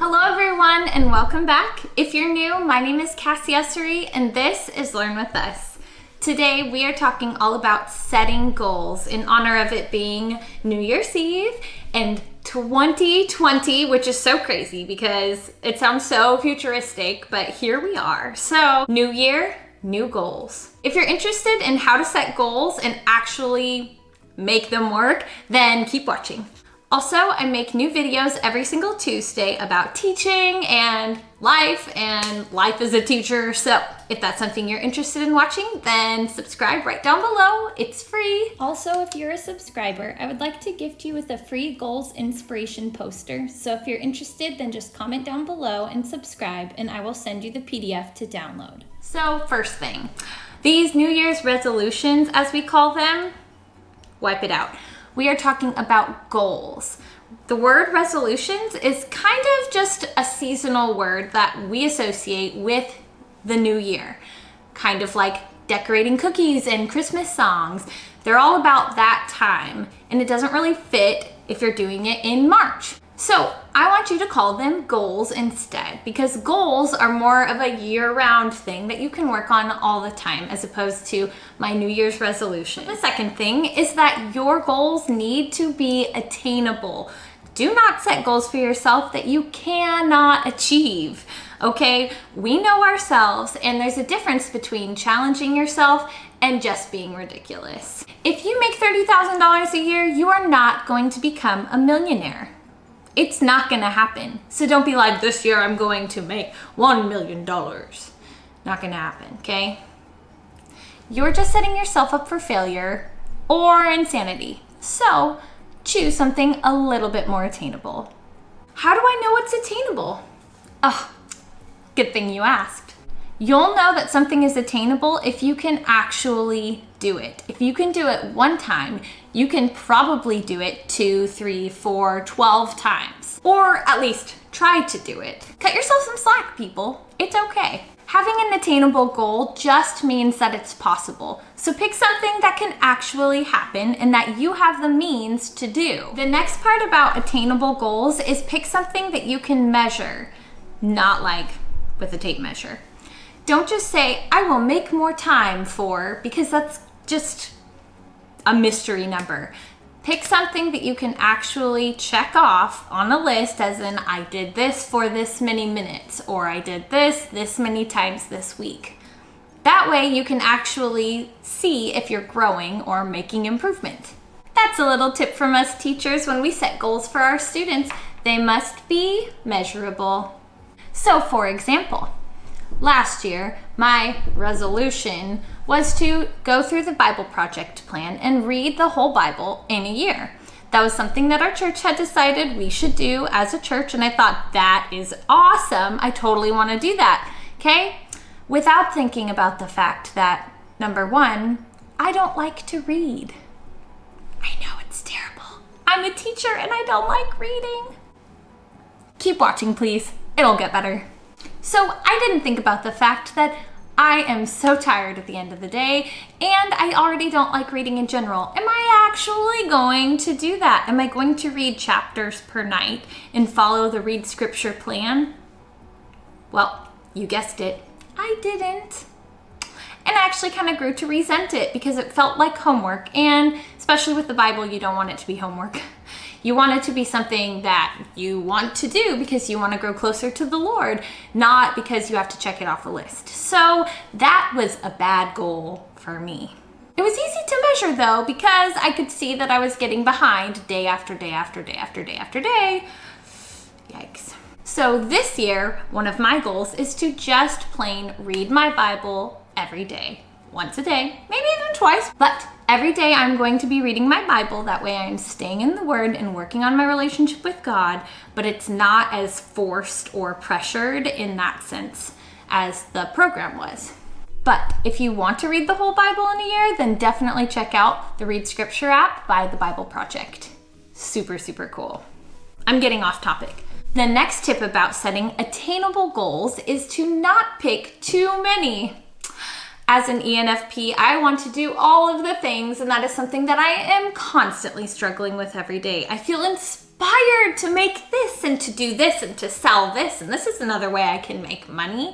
Hello everyone and welcome back. If you're new, my name is Cassie Essery and this is Learn With Us. Today we are talking all about setting goals in honor of it being New Year's Eve and 2020, which is so crazy because it sounds so futuristic, but here we are. So, new year, new goals. If you're interested in how to set goals and actually make them work, then keep watching. Also, I make new videos every single Tuesday about teaching and life as a teacher. So if that's something you're interested in watching, then subscribe right down below. It's free. Also, if you're a subscriber, I would like to gift you with a free goals inspiration poster. So if you're interested, then just comment down below and subscribe, and I will send you the PDF to download. So first thing, these New Year's resolutions, as we call them, wipe it out. We are talking about goals. The word resolutions is kind of just a seasonal word that we associate with the new year. Kind of like decorating cookies and Christmas songs. They're all about that time, and it doesn't really fit if you're doing it in March. So I want you to call them goals instead, because goals are more of a year-round thing that you can work on all the time as opposed to my New Year's resolution. The second thing is that your goals need to be attainable. Do not set goals for yourself that you cannot achieve, okay? We know ourselves, and there's a difference between challenging yourself and just being ridiculous. If you make $30,000 a year, you are not going to become a millionaire. It's not gonna happen. So don't be like, this year I'm going to make $1 million. Not gonna happen, okay? You're just setting yourself up for failure or insanity. So choose something a little bit more attainable. How do I know what's attainable? Oh, good thing you asked. You'll know that something is attainable if you can actually do it. If you can do it one time, you can probably do it 2, 3, 4, 12 times. Or at least try to do it. Cut yourself some slack, people. It's okay. Having an attainable goal just means that it's possible. So pick something that can actually happen and that you have the means to do. The next part about attainable goals is pick something that you can measure, not like with a tape measure. Don't just say, I will make more time for, because that's just a mystery number. Pick something that you can actually check off on a list, as in, I did this for this many minutes, or I did this many times this week. That way you can actually see if you're growing or making improvement. That's a little tip from us teachers when we set goals for our students. They must be measurable. So for example, last year, my resolution was to go through the Bible project plan and read the whole Bible in a year. That was something that our church had decided we should do as a church, and I thought, that is awesome. I totally want to do that, okay? Without thinking about the fact that, number one, I don't like to read. I know it's terrible. I'm a teacher and I don't like reading. Keep watching, please. It'll get better. So I didn't think about the fact that I am so tired at the end of the day and I already don't like reading in general. Am I actually going to do that? Am I going to read chapters per night and follow the read scripture plan? Well, you guessed it, I didn't. And I actually kind of grew to resent it because it felt like homework, and especially with the Bible, you don't want it to be homework. You want it to be something that you want to do because you want to grow closer to the Lord, not because you have to check it off a list. So that was a bad goal for me. It was easy to measure though, because I could see that I was getting behind day after day after day after day after day. Yikes. So this year, one of my goals is to just plain read my Bible every day. Once a day, maybe even twice, but every day I'm going to be reading my Bible. That way I'm staying in the Word and working on my relationship with God, but it's not as forced or pressured in that sense as the program was. But if you want to read the whole Bible in a year, then definitely check out the Read Scripture app by the Bible Project. Super, super cool. I'm getting off topic. The next tip about setting attainable goals is to not pick too many. As an ENFP, I want to do all of the things, and that is something that I am constantly struggling with every day. I feel inspired inspired to make this and to do this and to sell this, and this is another way I can make money.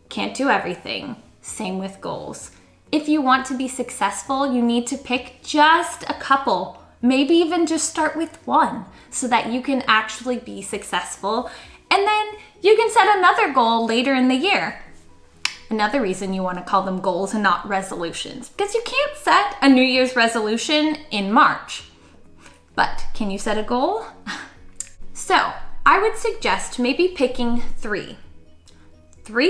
Can't do everything. Same with goals. If you want to be successful, you need to pick just a couple. Maybe even just start with one so that you can actually be successful. And then you can set another goal later in the year. Another reason you want to call them goals and not resolutions, because you can't set a New Year's resolution in March. But can you set a goal? So I would suggest maybe picking three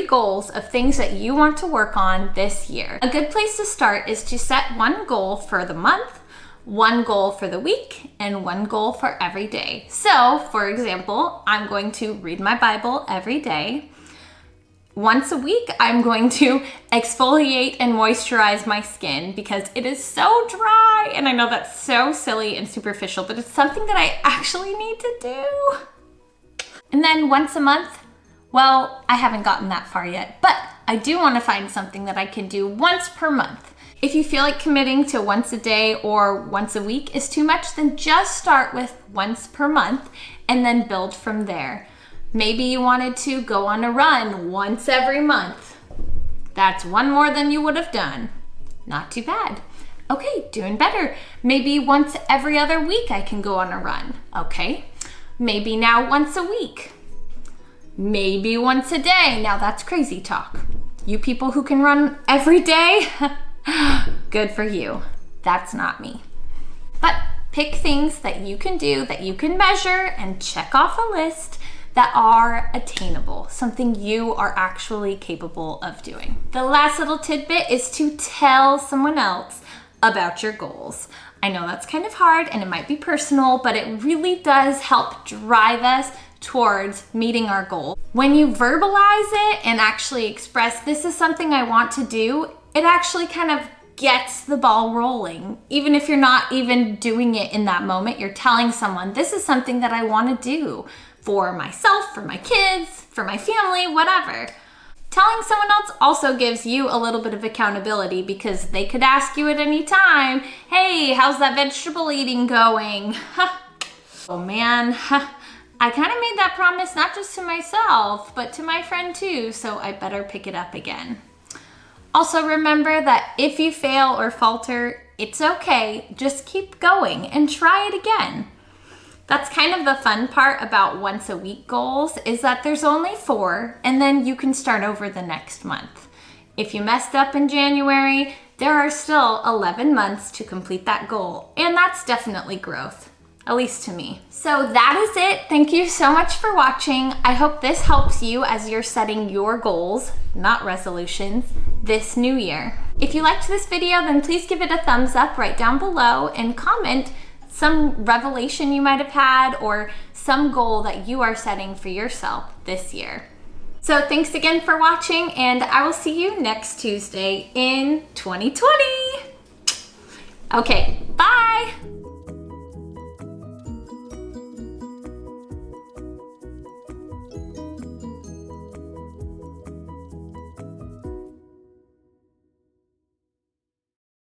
goals of things that you want to work on this year. A good place to start is to set one goal for the month, one goal for the week, and one goal for every day. So, for example, I'm going to read my Bible every day. Once a week, I'm going to exfoliate and moisturize my skin because it is so dry. And I know that's so silly and superficial, but it's something that I actually need to do. And then once a month, well, I haven't gotten that far yet, but I do want to find something that I can do once per month. If you feel like committing to once a day or once a week is too much, then just start with once per month and then build from there. Maybe you wanted to go on a run once every month. That's one more than you would have done. Not too bad. Okay, doing better. Maybe once every other week I can go on a run. Okay, maybe now once a week. Maybe once a day. Now that's crazy talk. You people who can run every day, good for you. That's not me. But pick things that you can do, that you can measure and check off a list that are attainable, something you are actually capable of doing. The last little tidbit is to tell someone else about your goals. I know that's kind of hard and it might be personal, but it really does help drive us towards meeting our goal. When you verbalize it and actually express, this is something I want to do, it actually kind of gets the ball rolling. Even if you're not even doing it in that moment, you're telling someone, this is something that I want to do for myself, for my kids, for my family, whatever. Telling someone else also gives you a little bit of accountability because they could ask you at any time, hey, how's that vegetable eating going? Oh man, I kind of made that promise not just to myself, but to my friend too, so I better pick it up again. Also remember that if you fail or falter, it's okay. Just keep going and try it again. That's kind of the fun part about once a week goals is that there's only 4 and then you can start over the next month. If you messed up in January, there are still 11 months to complete that goal, and that's definitely growth, at least to me. So that is it. Thank you so much for watching. I hope this helps you as you're setting your goals, not resolutions, this new year. If you liked this video, then please give it a thumbs up right down below and comment some revelation you might have had or some goal that you are setting for yourself this year. So thanks again for watching, and I will see you next Tuesday in 2020. Okay,